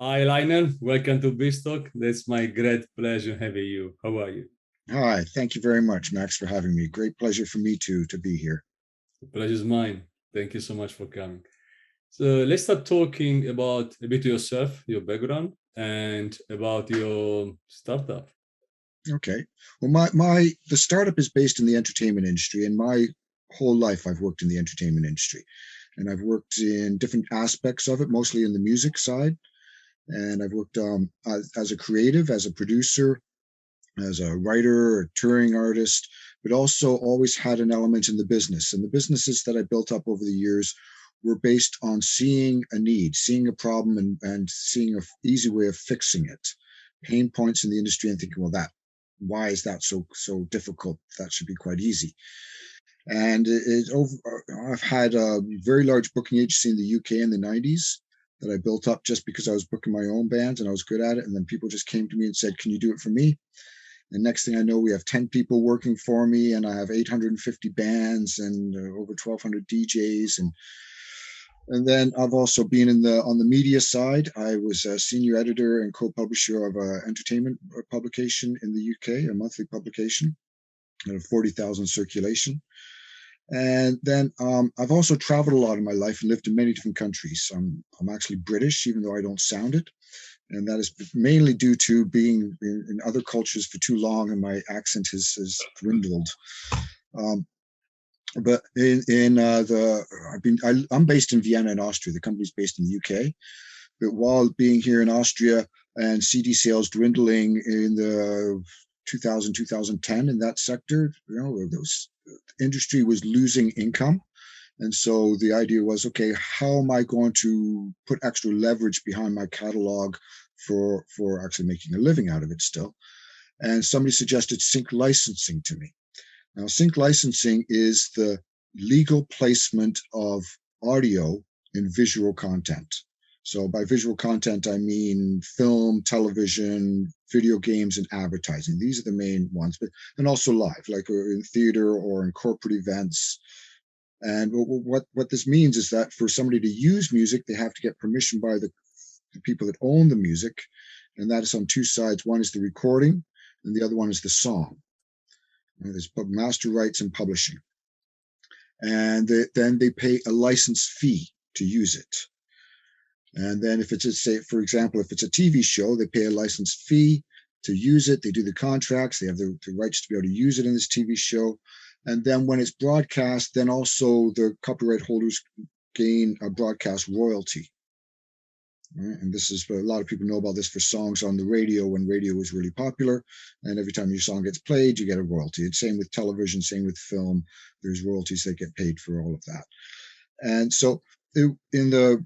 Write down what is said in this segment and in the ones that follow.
Hi, Lionel. Welcome to BizTalk. That's my great pleasure having you. How are you? Hi, thank you very much, Max, for having me. Great pleasure for me too to be here. The pleasure is mine. Thank you so much for coming. So let's start talking about a bit yourself, your background, and about your startup. Okay. Well, the startup is based in the entertainment industry, and my whole life I've worked in the entertainment industry, and I've worked in different aspects of it, mostly in the music side, and I've worked as a creative, as a producer, as a writer, a touring artist, but also always had an element in the business. And the businesses that I built up over the years were based on seeing a need, seeing a problem, and seeing an easy way of fixing it. Pain points in the industry, and thinking, well, why is that so difficult? That should be quite easy. And I've had a very large booking agency in the UK in the 90s that I built up just because I was booking my own bands and I was good at it. And then people just came to me and said, can you do it for me? And next thing I know, we have 10 people working for me, and I have 850 bands and over 1,200 DJs. And then I've also been on the media side. I was a senior editor and co-publisher of an entertainment publication in the UK, a monthly publication, at 40,000 circulation. And then I've also traveled a lot in my life and lived in many different countries. I'm actually British, even though I don't sound it. And that is mainly due to being in other cultures for too long, and my accent has dwindled. But I'm based in Vienna in Austria. The company's based in the UK. But while being here in Austria and CD sales dwindling in the 2010 in that sector, those industry was losing income. And so the idea was, okay, how am I going to put extra leverage behind my catalog for actually making a living out of it still? And somebody suggested sync licensing to me. Now, sync licensing is the legal placement of audio in visual content. So by visual content, I mean film, television, video games, and advertising. These are the main ones, and also live, like in theater or in corporate events. And what this means is that for somebody to use music, they have to get permission by the people that own the music. And that is on two sides. One is the recording, and the other one is the song. And there's master rights and publishing. And then they pay a license fee to use it. And then if it's, for example, if it's a TV show, they pay a license fee to use it. They do the contracts. They have the rights to be able to use it in this TV show. And then when it's broadcast, then also the copyright holders gain a broadcast royalty. Right? And this is, a lot of people know about this for songs on the radio when radio was really popular. And every time your song gets played, you get a royalty. It's same with television, same with film. There's royalties that get paid for all of that. And so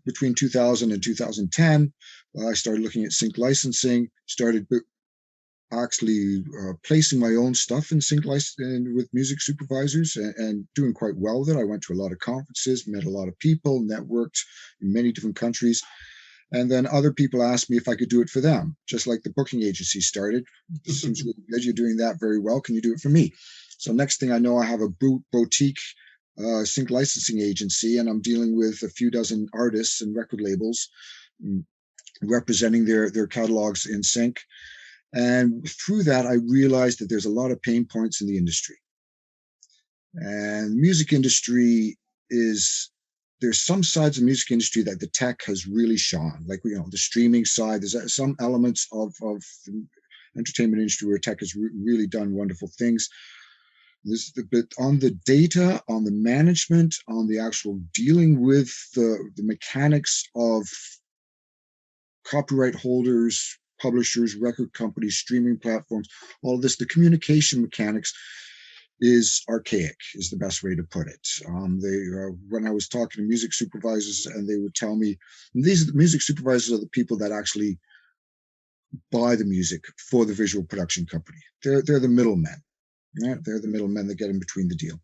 between 2000 and 2010, I started looking at sync licensing, started actually placing my own stuff in sync licensing with music supervisors and doing quite well with it. I went to a lot of conferences, met a lot of people, networked in many different countries. And then other people asked me if I could do it for them, just like the booking agency started. This seems really good. You're doing that very well. Can you do it for me? So next thing I know, I have a boutique sync licensing agency, and I'm dealing with a few dozen artists and record labels representing their catalogs in sync. And through that, I realized that there's a lot of pain points in the industry. And music industry there's some sides of the music industry that the tech has really shone, like, the streaming side. There's some elements of the entertainment industry where tech has really done wonderful things. But on the data, on the management, on the actual dealing with the mechanics of copyright holders, publishers, record companies, streaming platforms, all of this, the communication mechanics is archaic, is the best way to put it. When I was talking to music supervisors, and they would tell me, the music supervisors are the people that actually buy the music for the visual production company. They're the middlemen. Right? They're the middlemen that get in between the deal.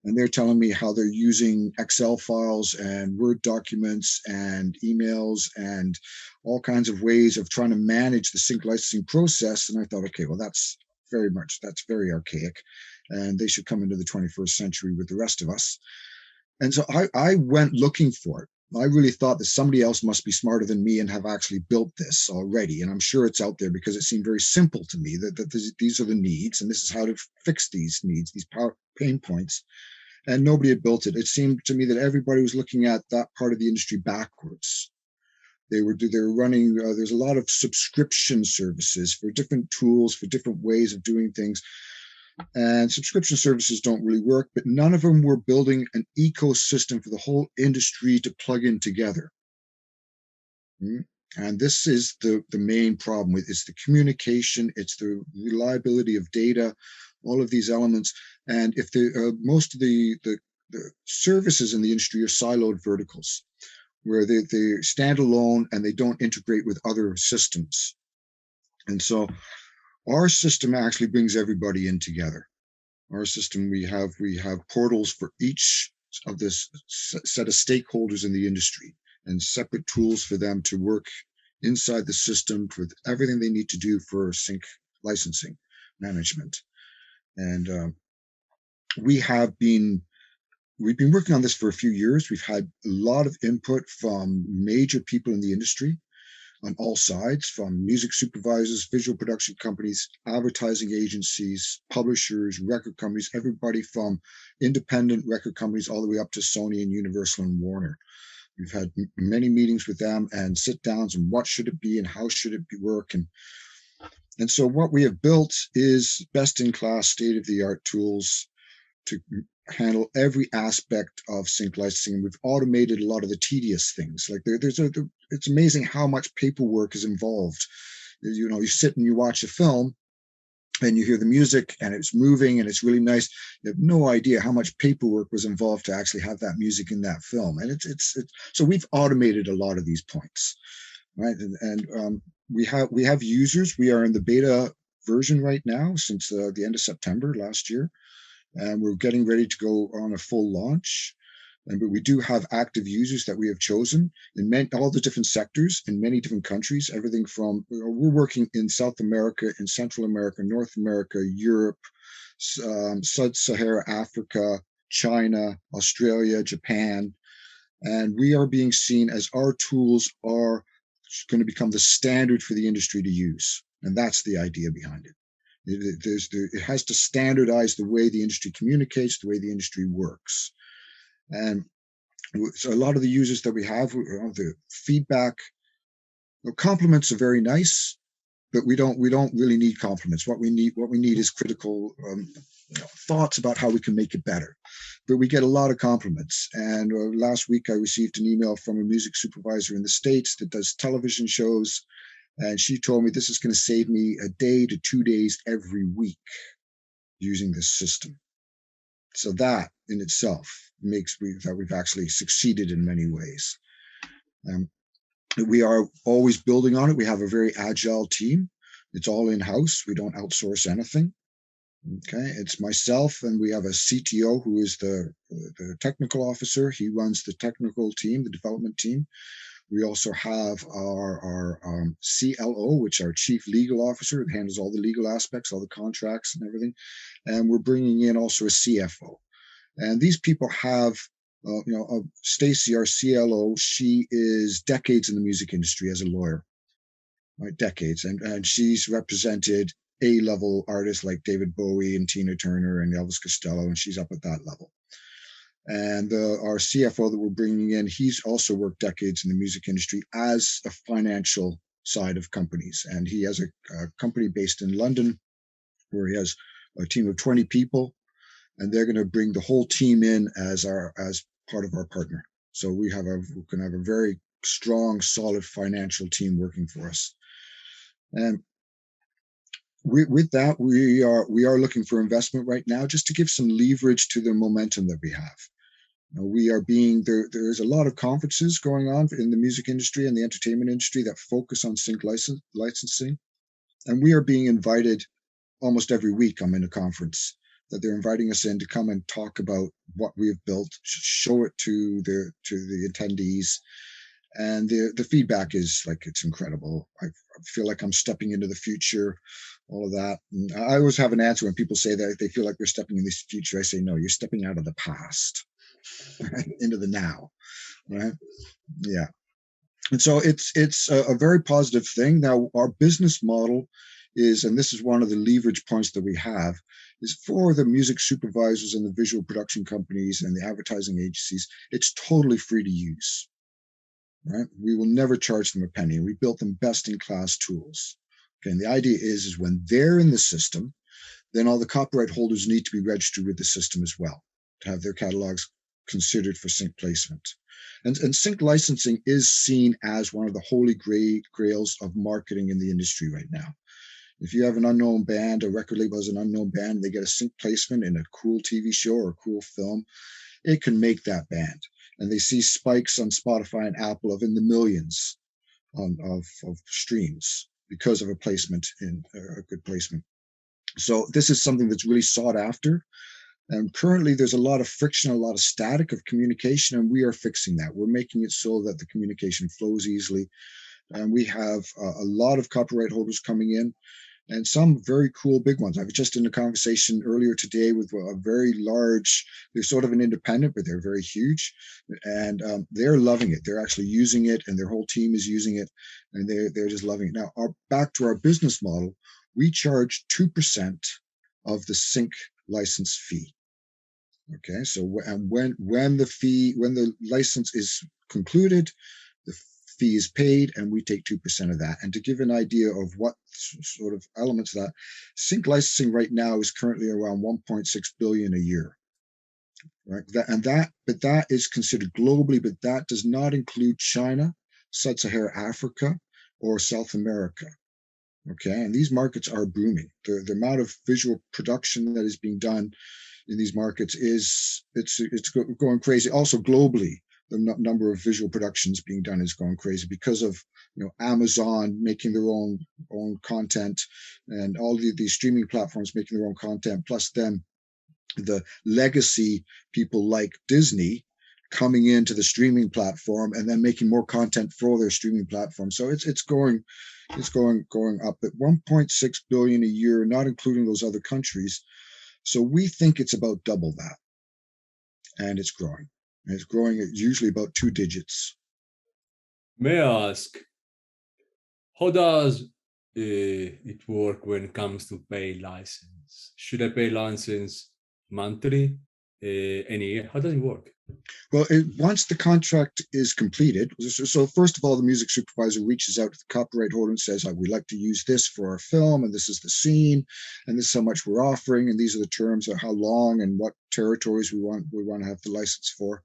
And they're telling me how they're using Excel files and Word documents and emails and all kinds of ways of trying to manage the sync licensing process. And I thought, okay, well, that's very archaic, and they should come into the 21st century with the rest of us. And so I went looking for it. I really thought that somebody else must be smarter than me and have actually built this already. And I'm sure it's out there because it seemed very simple to me that these are the needs and this is how to fix these needs, these pain points. And nobody had built it. It seemed to me that everybody was looking at that part of the industry backwards. They were running, there's a lot of subscription services for different tools, for different ways of doing things. And subscription services don't really work, but none of them were building an ecosystem for the whole industry to plug in together. And this is the main problem with it's the communication, it's the reliability of data, all of these elements. And if most of the services in the industry are siloed verticals, where they stand alone and they don't integrate with other systems. And so our system actually brings everybody in together. Our system, we have portals for each of this set of stakeholders in the industry and separate tools for them to work inside the system with everything they need to do for sync licensing management. And we've been working on this for a few years. We've had a lot of input from major people in the industry on all sides, from music supervisors, visual production companies, advertising agencies, publishers, record companies, everybody from independent record companies all the way up to Sony and Universal and Warner. We've had many meetings with them and sit downs and what should it be and how should it work. And so what we have built is best in class, state of the art tools to handle every aspect of sync licensing. We've automated a lot of the tedious things. Like it's amazing how much paperwork is involved. You know, you sit and you watch a film and you hear the music and it's moving and it's really nice. You have no idea how much paperwork was involved to actually have that music in that film. And it's so we've automated a lot of these points, right? And we have users. We are in the beta version right now since the end of September last year. And we're getting ready to go on a full launch. But we do have active users that we have chosen in all the different sectors in many different countries, everything from, we're working in South America, in Central America, North America, Europe, Sub-Sahara Africa, China, Australia, Japan. And we are being seen as our tools are going to become the standard for the industry to use. And that's the idea behind it. It has to standardize the way the industry communicates, the way the industry works. And so a lot of the users that we have, the feedback, compliments are very nice, but we don't really need compliments. What we need is critical thoughts about how we can make it better. But we get a lot of compliments. And last week I received an email from a music supervisor in the States that does television shows. And she told me this is going to save me a day to 2 days every week using this system. So that in itself makes that we've actually succeeded in many ways. We are always building on it. We have a very agile team. It's all in-house. We don't outsource anything. Okay, it's myself, and we have a CTO who is the technical officer. He runs the technical team, the development team. We also have our CLO, which is our chief legal officer. It handles all the legal aspects, all the contracts and everything. And we're bringing in also a CFO. And these people have, Stacy, our CLO, she is decades in the music industry as a lawyer, right? Decades. And she's represented A-level artists like David Bowie and Tina Turner and Elvis Costello, and she's up at that level. And our CFO that we're bringing in, he's also worked decades in the music industry as a financial side of companies. And he has a company based in London where he has a team of 20 people, and they're going to bring the whole team in as part of our partner. So we can have a very strong, solid financial team working for us. And with that, we are looking for investment right now just to give some leverage to the momentum that we have. We are there's a lot of conferences going on in the music industry and the entertainment industry that focus on sync licensing. And we are being invited almost every week. I'm in a conference that they're inviting us in to come and talk about what we have built, show it to the attendees. And the feedback is like, it's incredible. I feel like I'm stepping into the future, all of that. And I always have an answer when people say that they feel like they're stepping in the future. I say, no, you're stepping out of the past. into the now, right? Yeah. And so it's a very positive thing. Now, our business model is, and this is one of the leverage points that we have, is for the music supervisors and the visual production companies and the advertising agencies, it's totally free to use, right? We will never charge them a penny. We built them best-in-class tools. Okay, and the idea is when they're in the system, then all the copyright holders need to be registered with the system as well to have their catalogs considered for sync placement. And sync licensing is seen as one of the holy grails of marketing in the industry right now. If you have an unknown band, a record label has an unknown band, they get a sync placement in a cool TV show or a cool film, it can make that band. And they see spikes on Spotify and Apple of in the millions of streams because of a placement in a good placement. So this is something that's really sought after. And currently there's a lot of friction, a lot of static of communication, and we are fixing that. We're making it so that the communication flows easily. And we have a lot of copyright holders coming in and some very cool big ones. I was just in a conversation earlier today with a very large, they're sort of an independent, but they're very huge. And they're loving it. They're actually using it and their whole team is using it and they're just loving it. Now, back to our business model, we charge 2% of the sync license fee. Okay, so and when the license is concluded, the fee is paid, and we take 2% of that. And to give an idea of what sort of elements of that, sync licensing right now is currently around 1.6 billion a year. Right, but that is considered globally, but that does not include China, Sub-Saharan Africa, or South America. Okay, and these markets are booming. The amount of visual production that is being done in these markets is it's going crazy. Also globally, the number of visual productions being done is going crazy because of Amazon making their own content and all these streaming platforms making their own content, plus then the legacy people like Disney coming into the streaming platform and then making more content for their streaming platform. So it's going up at 1.6 billion a year, not including those other countries. So we think it's about double that, and it's growing. And it's growing at usually about 2 digits. May I ask, how does it work when it comes to pay license? Should I pay license monthly, any year? How does it work? Well, once the contract is completed, so first of all, the music supervisor reaches out to the copyright holder and says, we'd like to use this for our film, and this is the scene, and this is how much we're offering, and these are the terms of how long and what territories we want to have the license for.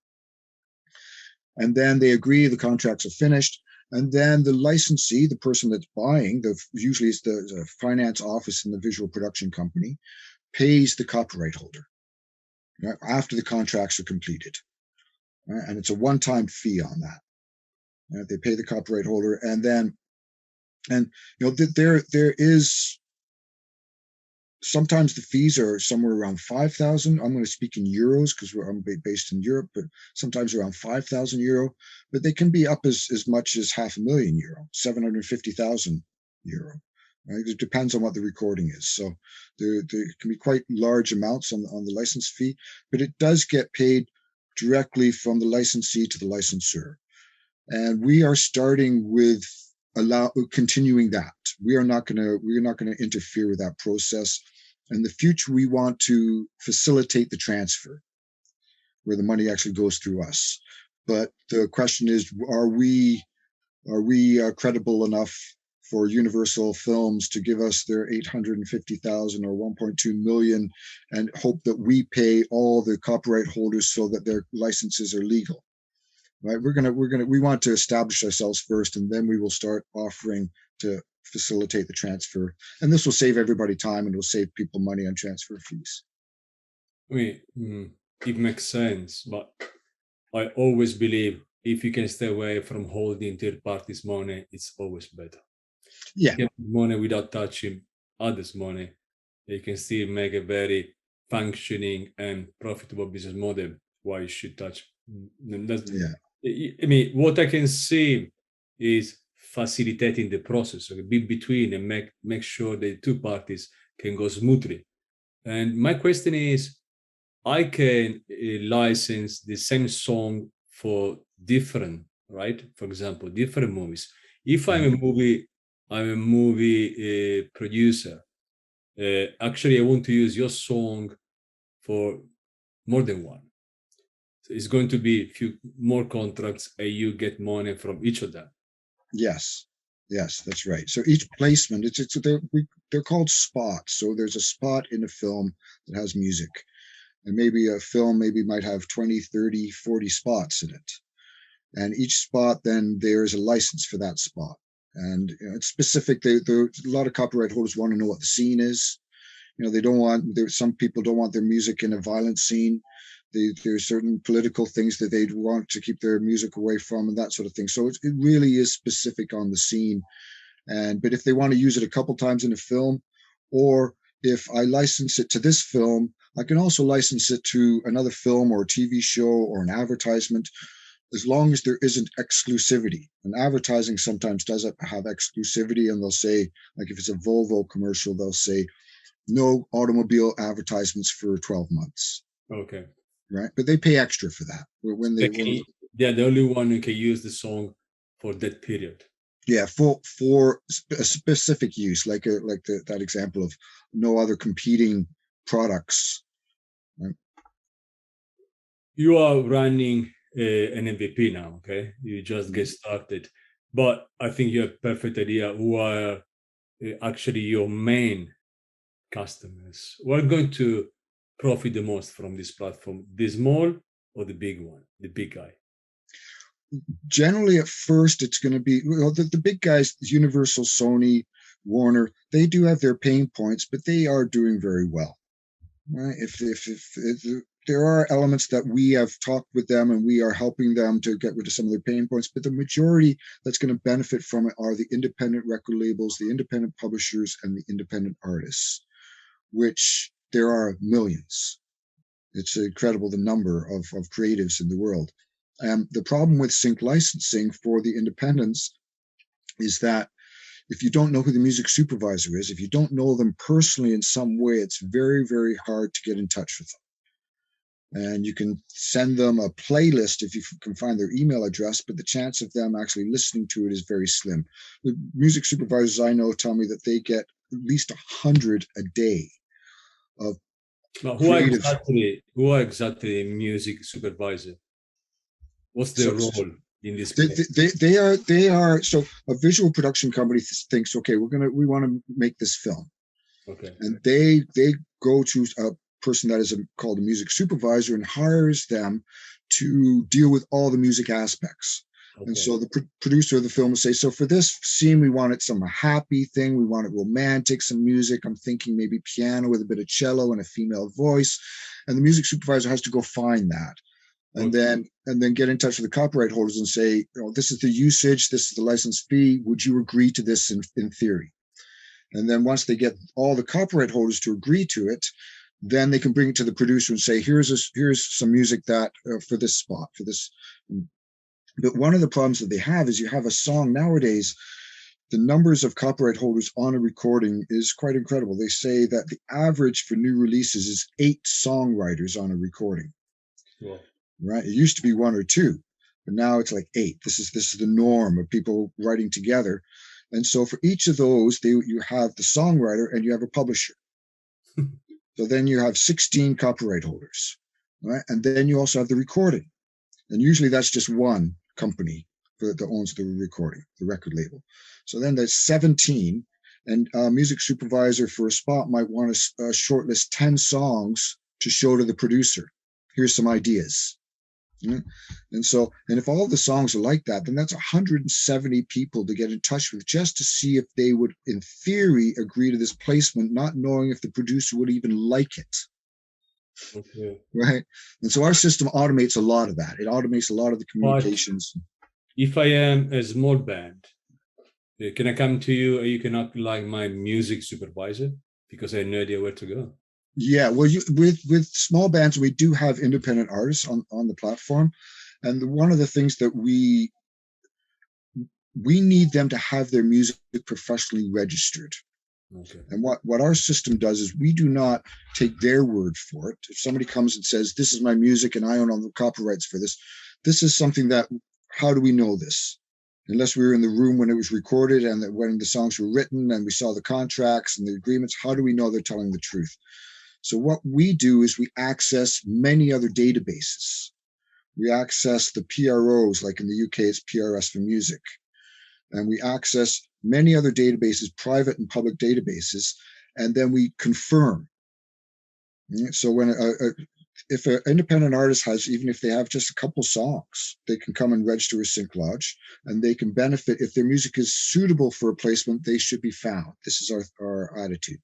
And then they agree, the contracts are finished, and then the licensee, the person that's buying, usually it's the finance office in the visual production company, pays the copyright holder after the contracts are completed. And it's a one-time fee on that. They pay the copyright holder, and there is sometimes the fees are somewhere around 5,000. I'm going to speak in euros because I'm based in Europe, but sometimes around 5,000 euro. But they can be up as much as €500,000, 750,000 euro. Right? It depends on what the recording is. So there can be quite large amounts on the license fee, but it does get paid directly from the licensee to the licensor. And we are starting with continuing that. We're not going to interfere with that process. In the future, we want to facilitate the transfer where the money actually goes through us. But the question is, are we credible enough for Universal Films to give us their 850,000 or 1.2 million and hope that we pay all the copyright holders so that their licenses are legal? Right? We want to establish ourselves first, and then we will start offering to facilitate the transfer. And this will save everybody time and will save people money on transfer fees. I mean, it makes sense, but I always believe if you can stay away from holding third parties' money, it's always better. Yeah. You get money without touching others' money. You can still make a very functioning and profitable business model. Why you should touch? I mean, what I can see is facilitating the process, so be between and make sure the two parties can go smoothly. And my question is, I can license the same song for different, right? For example, different movies. If I'm a movie producer. Actually, I want to use your song for more than one. So it's going to be a few more contracts, and you get money from each of them. Yes, that's right. So each placement, they're called spots. So there's a spot in a film that has music, and maybe a film might have 20, 30, 40 spots in it. And each spot, then there is a license for that spot. And it's specific. A lot of copyright holders want to know what the scene is. They don't want, some people don't want their music in a violent scene. There's certain political things that they'd want to keep their music away from, and that sort of thing. So it really is specific on the scene. But if they want to use it a couple times in a film, or if I license it to this film, I can also license it to another film or a TV show or an advertisement, as long as there isn't exclusivity. And advertising sometimes does have exclusivity, and they'll say, like if it's a Volvo commercial, they'll say no automobile advertisements for 12 months. Okay. Right, but they pay extra for that. They're the only one who can use the song for that period. Yeah, for a specific use, like that example of no other competing products. Right? You are running an MVP now, okay? You just get started, but I think you have perfect idea who are actually your main customers. Who are going to profit the most from this platform, the small or the big one, the big guy? Generally, at first, it's going to be the big guys, Universal, Sony, Warner. They do have their pain points, but they are doing very well. Right? If there are elements that we have talked with them and we are helping them to get rid of some of their pain points, but the majority that's going to benefit from it are the independent record labels, the independent publishers, and the independent artists, which there are millions. It's incredible the number of creatives in the world. The problem with sync licensing for the independents is that if you don't know who the music supervisor is, if you don't know them personally in some way, it's very, very hard to get in touch with them. And you can send them a playlist if you can find their email address, but the chance of them actually listening to it is very slim. The music supervisors I know tell me that they get at least 100 a day of who are exactly a music supervisor? What's their role in this? They are so a visual production company thinks, okay, we want to make this film. Okay. And they go to a person that is called a music supervisor and hires them to deal with all the music aspects. Okay. And so the producer of the film will say, so for this scene, we want it some happy thing. We want it romantic, some music. I'm thinking maybe piano with a bit of cello and a female voice. And the music supervisor has to go find that. And then get in touch with the copyright holders and say, this is the usage, this is the license fee. Would you agree to this in theory? And then once they get all the copyright holders to agree to it, then they can bring it to the producer and say, here's some music that for this spot, for this. But one of the problems that they have is you have a song nowadays, the numbers of copyright holders on a recording is quite incredible. They say that the average for new releases is 8 songwriters on a recording. Yeah. Right? It used to be 1 or 2, but now it's like 8. This is the norm of people writing together. And so for each of those, you have the songwriter and you have a publisher. So then you have 16 copyright holders, right? And then you also have the recording. And usually that's just one company that owns the recording, the record label. So then there's 17, and a music supervisor for a spot might want to shortlist 10 songs to show to the producer. Here's some ideas. And if all the songs are like that, then that's 170 people to get in touch with just to see if they would, in theory, agree to this placement, not knowing if the producer would even like it. Okay. Right. And so our system automates a lot of that. It automates a lot of the communications. But if I am a small band, can I come to you and you can act like my music supervisor? Because I have no idea where to go. Yeah, well, with small bands, we do have independent artists on the platform, and one of the things that we need them to have their music professionally registered. Okay. And what our system does is we do not take their word for it. If somebody comes and says, this is my music and I own all the copyrights for this, this is something that, how do we know this? Unless we were in the room when it was recorded and that when the songs were written and we saw the contracts and the agreements, how do we know they're telling the truth? So what we do is we access many other databases. We access the PROs, like in the UK, it's PRS for music. And we access many other databases, private and public databases, and then we confirm. So when if an independent artist has, even if they have just a couple songs, they can come and register with SyncLodge, and they can benefit. If their music is suitable for a placement, they should be found. This is our attitude.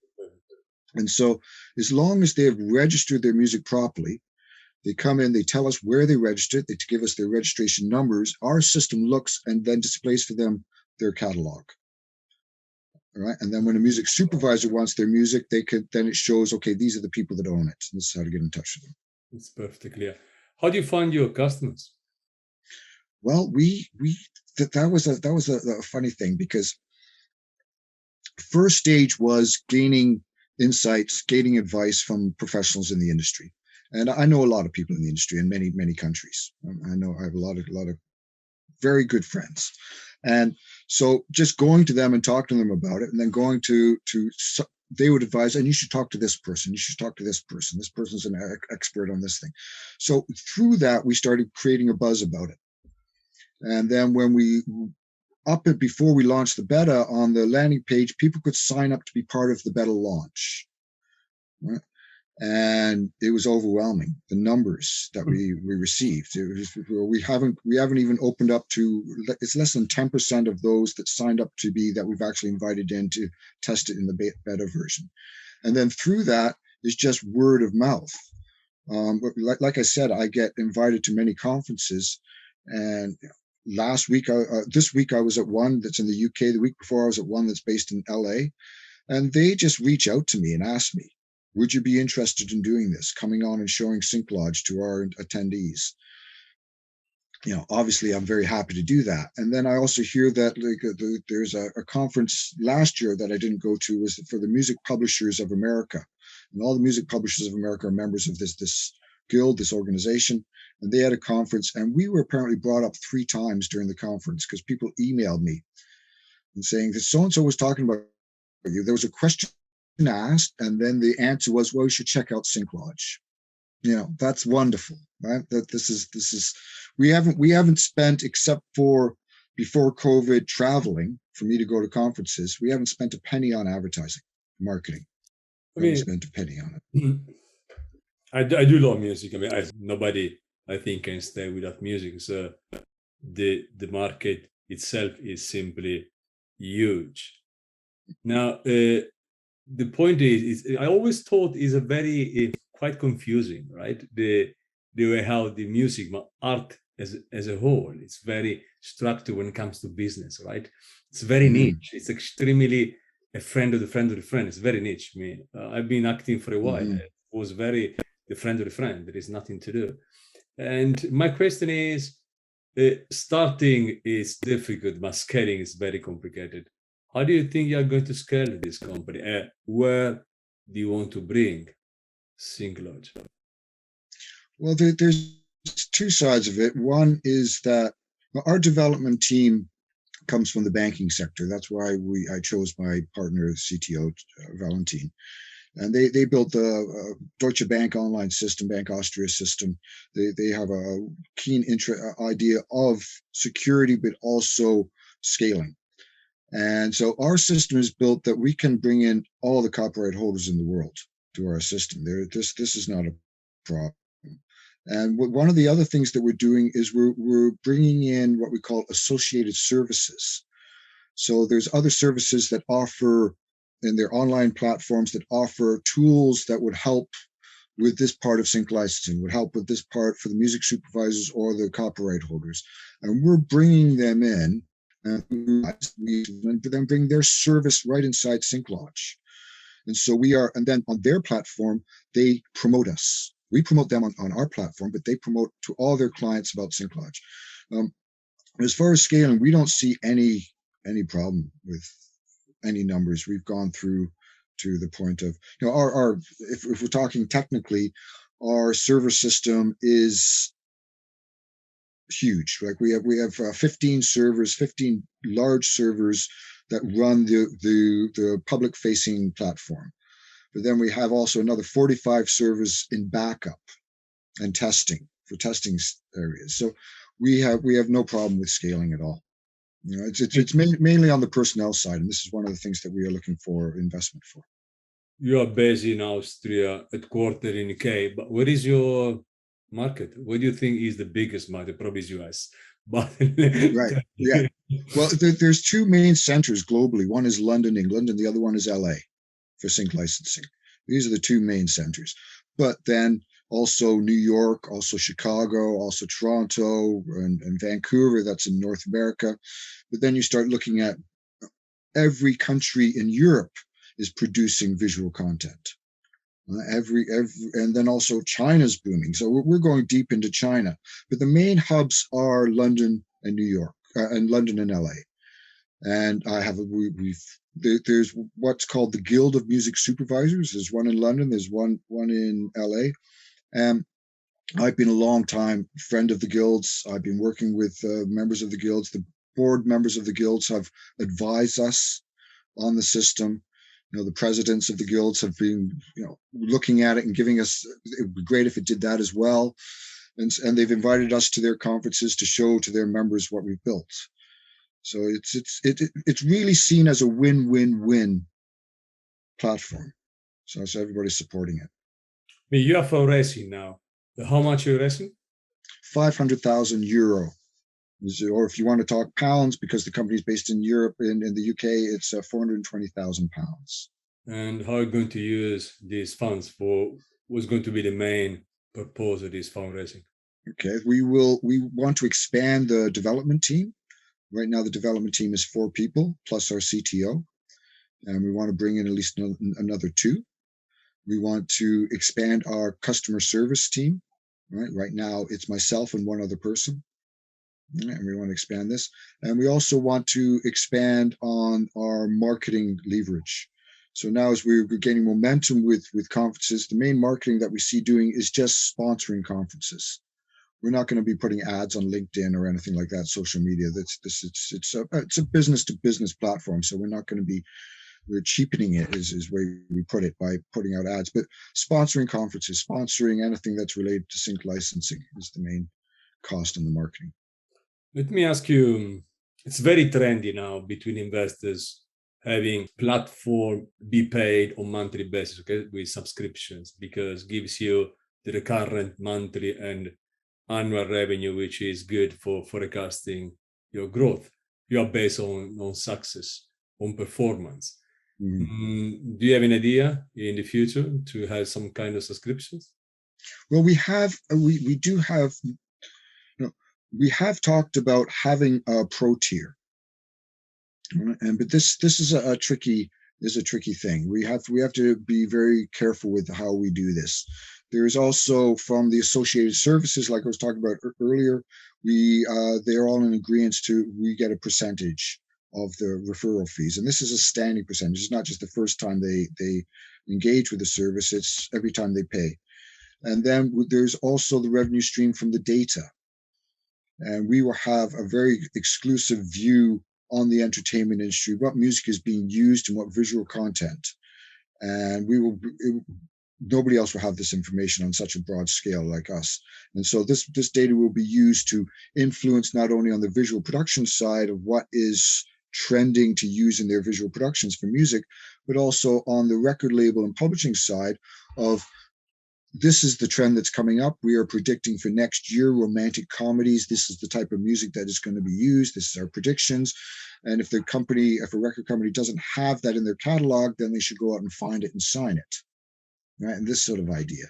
And so as long as they have registered their music properly, they come in, they tell us where they registered, they give us their registration numbers. Our system looks and then displays for them their catalog. All right. And then when a music supervisor wants their music, then it shows, okay, these are the people that own it. And this is how to get in touch with them. It's perfectly clear. How do you find your customers? Well, that was a funny thing, because first stage was gaining insights, gaining advice from professionals in the industry. And I know a lot of people in the industry in many, many countries. I know I have a lot of very good friends. And so just going to them and talking to them about it, and then going to they would advise, and you should talk to this person. You should talk to this person. This person's an expert on this thing. So through that, we started creating a buzz about it. And then when before we launched the beta, on the landing page, people could sign up to be part of the beta launch. Right? And it was overwhelming, the numbers that we received. We haven't even opened up to, it's less than 10% of those that signed up to be that we've actually invited in to test it in the beta version. And then through that is just word of mouth. Like I said, I get invited to many conferences, and this week I was at one that's in the UK. The week before I was at one that's based in LA, and they just reach out to me and ask me, would you be interested in doing this, coming on and showing SyncLodge to our attendees? Obviously I'm very happy to do that. And then I also hear that there's a conference last year that I didn't go to, was for the Music Publishers of America. And all the music publishers of America are members of this guild, this organization. And they had a conference, and we were apparently brought up 3 times during the conference because people emailed me and saying that so-and-so was talking about you. There was a question asked, and then the answer was, well, you should check out SyncLodge. That's wonderful, right? That this is we haven't spent, except for before COVID traveling for me to go to conferences, we haven't spent a penny on advertising, marketing. We haven't spent a penny on it. I do love music. I mean, nobody, I think, can stay without music. So the market itself is simply huge. Now, the point is I always thought is a very quite confusing, right? The way how the music art as a whole, it's very structured when it comes to business, right? It's very niche. It's extremely a friend of the friend of the friend. It's very niche. I mean, I've been acting for a while. It was very the friend of the friend. There is nothing to do. And my question is, starting is difficult, but scaling is very complicated. How do you think you are going to scale this company? Where do you want to bring SyncLodge? Well, there's 2 sides of it. One is that our development team comes from the banking sector. That's why I chose my partner, CTO, Valentin. And they built the Deutsche Bank online system, Bank Austria system. They have a keen idea of security, but also scaling. And so our system is built that we can bring in all the copyright holders in the world to our system. This is not a problem. And one of the other things that we're doing is we're bringing in what we call associated services. So there's other services that offer in their online platforms that offer tools that would help with this part of sync licensing, would help with this part for the music supervisors or the copyright holders. And we're bringing them in, and then bring their service right inside SyncLodge. And so and then on their platform, they promote us. We promote them on our platform, but they promote to all their clients about SyncLodge. As far as scaling, we don't see any problem with any numbers. We've gone through to the point of, our if we're talking technically, our server system is huge. Like we have 15 servers, 15 large servers that run the public facing platform. But then we have also another 45 servers in backup and testing for testing areas. So we have no problem with scaling at all. It's mainly on the personnel side, and this is one of the things that we are looking for investment for. You are based in Austria, headquartered in UK, but where is your market? What do you think is the biggest market? Probably is US. But right, yeah. Well, there's two main centers globally. One is London, England, and the other one is LA for sync licensing. These are the two main centers. But then also New York, also Chicago, also Toronto, and Vancouver. That's in North America. But then you start looking at every country in Europe is producing visual content. And then also China's booming. So we're going deep into China. But the main hubs are London and New York, and London and LA. And I have there's what's called the Guild of Music Supervisors. There's one in London. There's one in LA. And I've been a long time friend of the guilds. I've been working with members of the guilds. The board members of the guilds have advised us on the system. The presidents of the guilds have been, looking at it and giving us, it would be great if it did that as well. And they've invited us to their conferences to show to their members what we've built. So it's really seen as a win-win-win platform. So everybody's supporting it. You are fundraising now. How much are you raising? €500,000. Or if you want to talk pounds, because the company is based in Europe, in the UK, it's £420,000. And how are you going to use these funds for? What's going to be the main purpose of this fundraising? Okay, we want to expand the development team. Right now, the development team is 4 people plus our CTO, and we want to bring in at least another 2. We want to expand our customer service team. Right now, it's myself and one other person. And we want to expand this. And we also want to expand on our marketing leverage. So now as we're gaining momentum with conferences, the main marketing that we see doing is just sponsoring conferences. We're not going to be putting ads on LinkedIn or anything like that, social media. It's a business to business platform. So we're cheapening it is where we put it by putting out ads. But sponsoring conferences, sponsoring anything that's related to sync licensing is the main cost in the marketing. Let me ask you, it's very trendy now between investors having platform be paid on monthly basis, okay, with subscriptions, because gives you the recurrent monthly and annual revenue, which is good for forecasting your growth. You are based on success, on performance. Mm-hmm. Do you have an idea in the future to have some kind of subscriptions? Well, we do have. We have talked about having a pro tier, but this is a tricky thing. We have to be very careful with how we do this. There is also from the associated services, like I was talking about earlier, they're all in agreement we get a percentage of the referral fees, and this is a standing percentage. It's not just the first time they engage with the service; it's every time they pay. And then there's also the revenue stream from the data. And we will have a very exclusive view on the entertainment industry, what music is being used and what visual content. And nobody else will have this information on such a broad scale like us. And so this data will be used to influence not only on the visual production side of what is trending to use in their visual productions for music, but also on the record label and publishing side of this is the trend that's coming up. We are predicting for next year romantic comedies. This is the type of music that is going to be used. This is our predictions. And if a record company doesn't have that in their catalog, then they should go out and find it and sign it. Right? And this sort of idea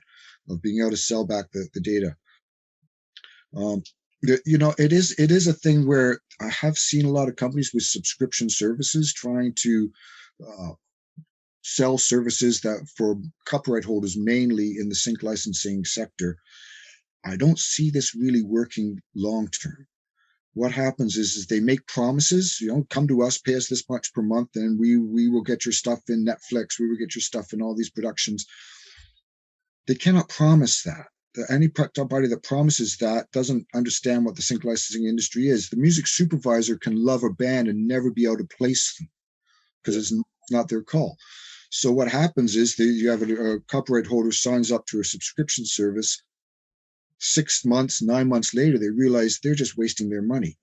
of being able to sell back the data. It is a thing where I have seen a lot of companies with subscription services trying to sell services that for copyright holders, mainly in the sync licensing sector. I don't see this really working long term. what happens is they make promises, come to us, pay us this much per month, and we will get your stuff in Netflix, we will get your stuff in all these productions. They cannot promise that. Any party that promises that doesn't understand what the sync licensing industry is. The music supervisor can love a band and never be able to place them because it's not their call. So what happens is you have a copyright holder signs up to a subscription service. 6 months, 9 months later, they realize they're just wasting their money.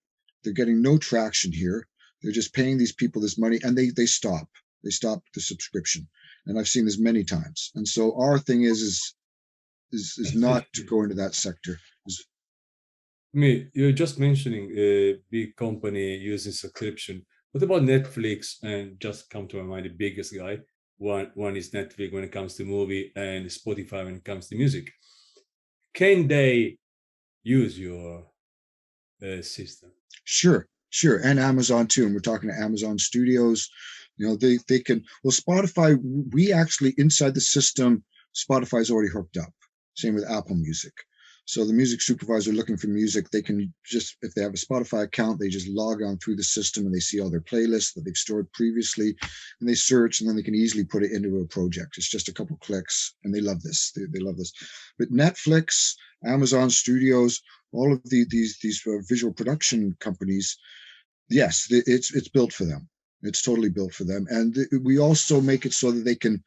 They're getting no traction here. They're just paying these people this money, and they stop. They stop the subscription. And I've seen this many times. And so our thing is not to go into that sector. You're just mentioning a big company using subscription. What about Netflix? And just come to my mind, the biggest guy. One is Netflix when it comes to movie, and Spotify when it comes to music. Can they use your system? Sure. And Amazon too. And we're talking to Amazon Studios. They can, well, Spotify, we actually, inside the system, Spotify is already hooked up. Same with Apple Music. So the music supervisor looking for music, they can just, if they have a Spotify account, they just log on through the system and they see all their playlists that they've stored previously, and they search, and then they can easily put it into a project. It's just a couple clicks, and they love this. They love this. But Netflix, Amazon Studios, all of these visual production companies, yes, it's built for them. It's totally built for them. And we also make it so that they can,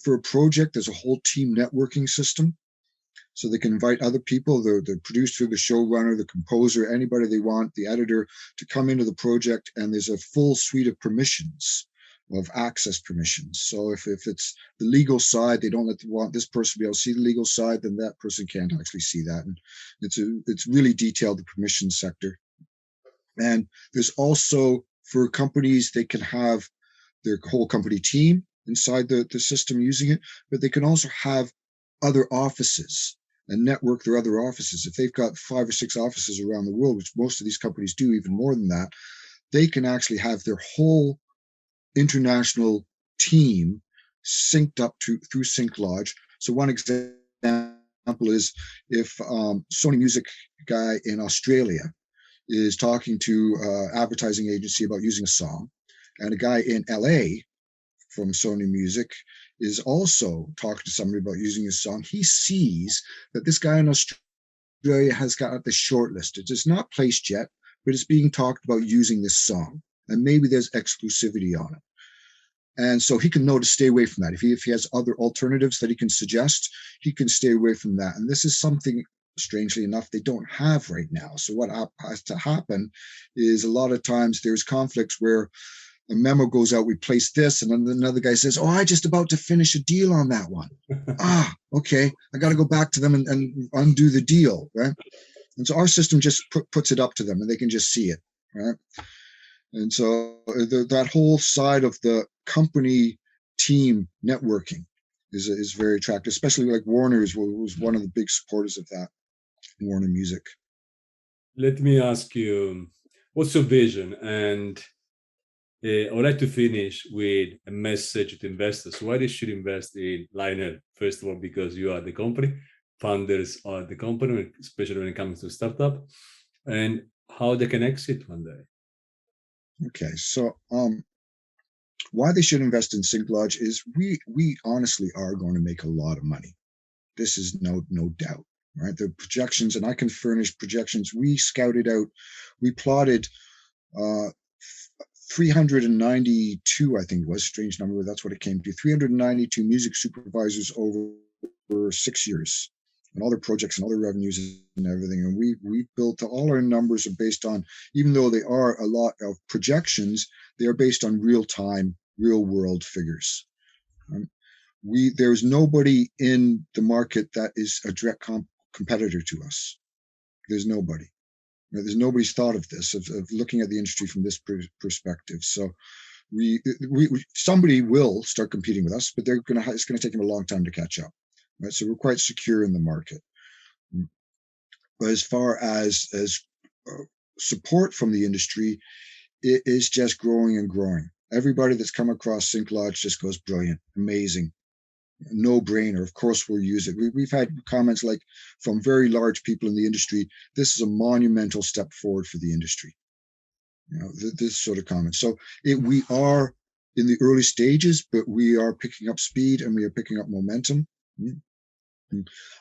for a project, there's a whole team networking system. So they can invite other people, the producer, the showrunner, the composer, anybody they want, the editor, to come into the project. And there's a full suite of permissions, of access permissions. So if it's the legal side, they don't want this person to be able to see the legal side, then that person can't actually see that. And it's really detailed, the permission sector. And there's also, for companies, they can have their whole company team inside the system using it, but they can also have other offices and network their other offices. If they've got 5 or 6 offices around the world, which most of these companies do, even more than that, they can actually have their whole international team synced up through SyncLodge. So one example is if Sony Music guy in Australia is talking to an advertising agency about using a song, and a guy in LA from Sony Music is also talking to somebody about using a song, he sees that this guy in Australia has got this shortlisted. It's not placed yet, but it's being talked about using this song, and maybe there's exclusivity on it. And so he can know to stay away from that. If he has other alternatives that he can suggest, he can stay away from that. And this is something, strangely enough, they don't have right now. So what has to happen is a lot of times there's conflicts where a memo goes out, we place this, and then another guy says, I just about to finish a deal on that one. Okay, I got to go back to them and undo the deal, right? And so our system just puts it up to them, and they can just see it, right? And so that whole side of the company team networking is very attractive, especially like Warner's was one of the big supporters of that, Warner Music. Let me ask you, what's your vision? And I would like to finish with a message to investors. Why they should invest in Lionel? First of all, because you are the company, founders are the company, especially when it comes to startup, and how they can exit one day. Okay, so why they should invest in SyncLodge is we honestly are going to make a lot of money. This is no doubt, right? The projections, and I can furnish projections. We scouted out, we plotted 392, I think it was, strange number, that's what it came to, 392 music supervisors over 6 years, and all their projects and all their revenues and everything. And we built, all our numbers are based on, even though they are a lot of projections, they are based on real-time, real-world figures. There's nobody in the market that is a direct competitor to us. There's nobody. There's nobody's thought of this, of looking at the industry from this perspective. So somebody will start competing with us, but it's going to take them a long time to catch up. Right? So we're quite secure in the market. But as far as support from the industry, it is just growing and growing. Everybody that's come across SyncLodge just goes, brilliant, amazing. no brainer. Of course, we'll use it. We've had comments like from very large people in the industry. This is a monumental step forward for the industry. You know, this sort of comment. So we are in the early stages, but we are picking up speed and we are picking up momentum.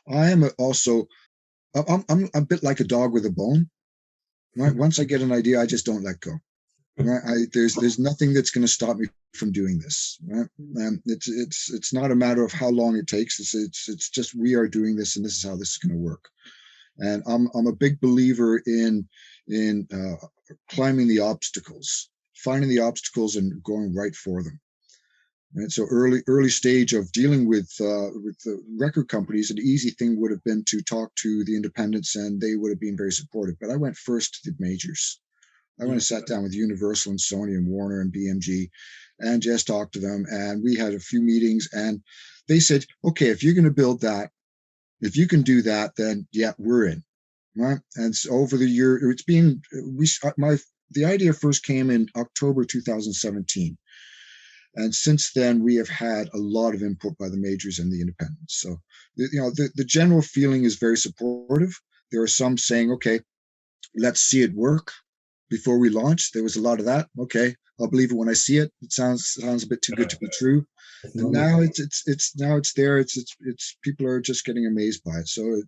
I am also, I'm a bit like a dog with a bone. Right? Once I get an idea, I just don't let go. Right? There's nothing that's going to stop me from doing this. Right? And it's not a matter of how long it takes. It's just we are doing this, and this is how this is going to work. And I'm a big believer in climbing the obstacles, finding the obstacles, and going right for them. And so early stage of dealing with the record companies, an easy thing would have been to talk to the independents, and they would have been very supportive. But I went first to the majors. I went and sat down with Universal and Sony and Warner and BMG and just talked to them. And we had a few meetings, and they said, okay, if you're going to build that, if you can do that, then yeah, we're in. Right. And so over the year, it's been, the idea first came in October 2017. And since then, we have had a lot of input by the majors and the independents. So, the general feeling is very supportive. There are some saying, okay, let's see it work before we launch. There was a lot of that. Okay, I'll believe it when I see it. It sounds a bit too good to be true. And now it's there. It's people are just getting amazed by it. So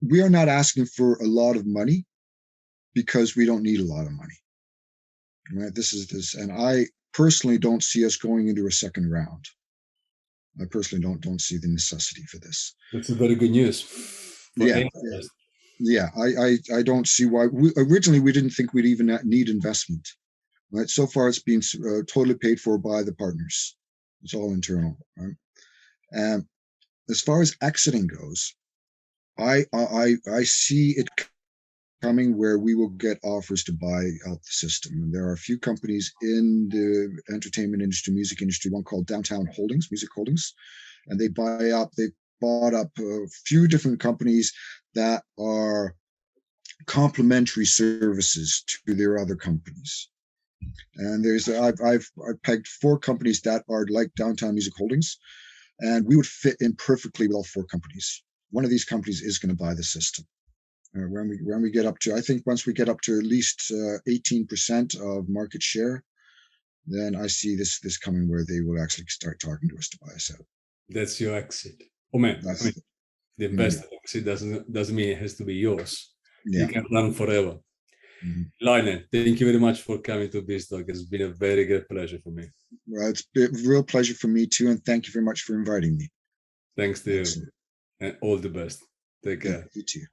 we are not asking for a lot of money because we don't need a lot of money. Right? And I personally don't see us going into a second round. I personally don't see the necessity for this. That's a very good news. Yeah. I don't see why. Originally, we didn't think we'd even need investment. Right. So far, it's been totally paid for by the partners. It's all internal. Right. And as far as exiting goes, I see it coming where we will get offers to buy out the system. And there are a few companies in the entertainment industry, music industry, one called Downtown Holdings, Music Holdings, and they bought up a few different companies that are complementary services to their other companies. And I've pegged 4 companies that are like Downtown Music Holdings, and we would fit in perfectly with all 4 companies. One of these companies is going to buy the system. When we get up to, I think once we get up to at least 18% of market share, then I see this coming where they will actually start talking to us to buy us out. That's your exit. Oh man, the best exit doesn't mean it has to be yours. Yeah. You can run forever. Mm-hmm. Lionel, thank you very much for coming to BizTalk. It's been a very great pleasure for me. Well, it's been a real pleasure for me too, and thank you very much for inviting me. Thanks to you, and all the best. Take care. Yeah, you too.